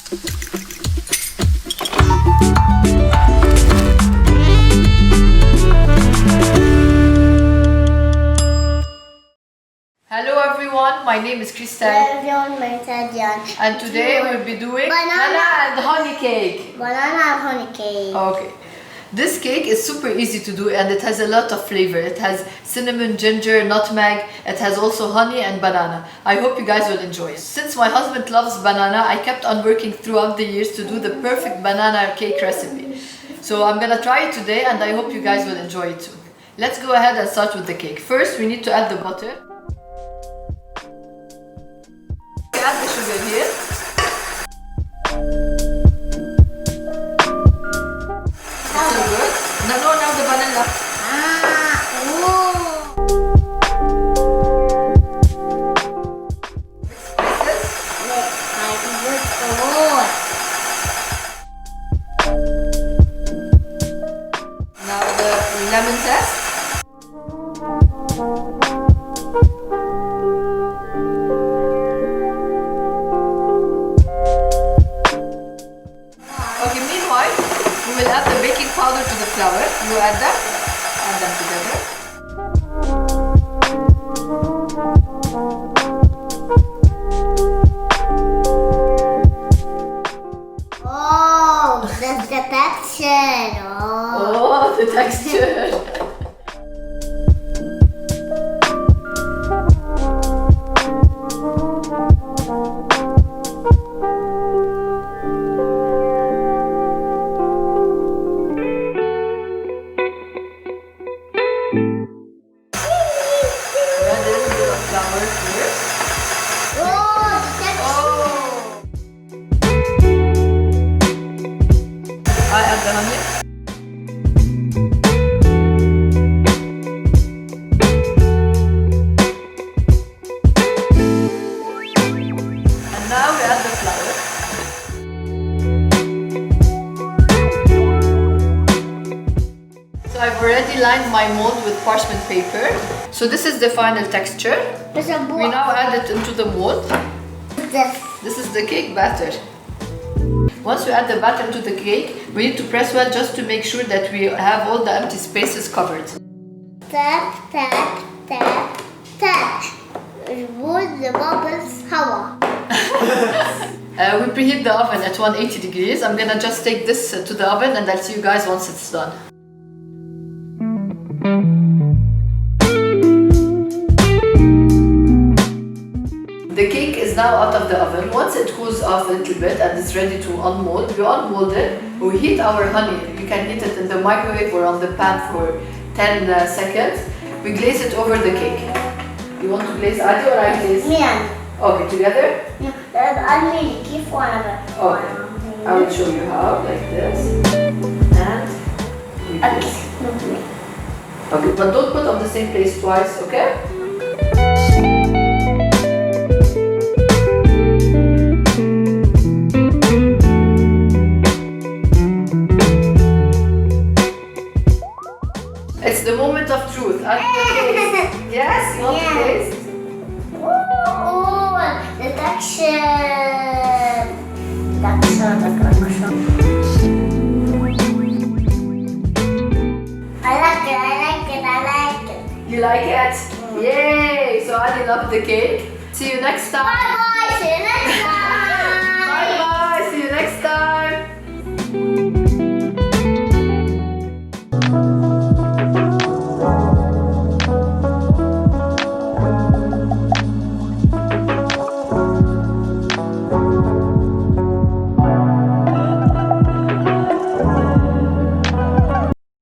Hello everyone, my name is Crystal. Hello everyone, my name is Adrian. And today we'll be doing Banana and honey cake. Banana and honey cake. Okay. This cake is super easy to do and it has a lot of flavor. It has cinnamon, ginger, nutmeg. It has also honey and banana. I hope you guys will enjoy it. Since my husband loves banana, I kept on working throughout the years to do the perfect banana cake recipe. So I'm gonna try it today and I hope you guys will enjoy it too. Let's go ahead and start with the cake. First, we need to add the butter. Add the sugar here. That's so good. Now the vanilla. Now the lemon zest. Okay, meanwhile, we will add the baking powder to the flour. You add them together. Oh, that's the texture. Oh, the texture. I add the honey. And now we add the flour. So I've already lined my mold with parchment paper. So this is the final texture. There's a We now add it into the mold. This. This is the cake batter. Once we add the batter to the cake, we need to press well just to make sure that we have all the empty spaces covered. Tap, tap, tap, tap. Remove the bubbles. Hawa. We preheat the oven at 180 degrees. I'm gonna just take this to the oven and I'll see you guys once it's done. The cake is now out of the oven. Once it cools off a little bit and is ready to unmold, we unmold it. We heat our honey. You can heat it in the microwave or on the pan for 10 seconds. We glaze it over the cake. You want to glaze Adi or I glaze? Yeah. Okay, together? I'll make it for another. Okay. I will show you how, like this. And we glaze. Okay, but don't put on the same place twice, okay? It's the moment of truth. Add the taste. Yes? You want to taste? Oh, the texture. I like it. You like it? Yay! So Adi loved the cake. See you next time. Bye.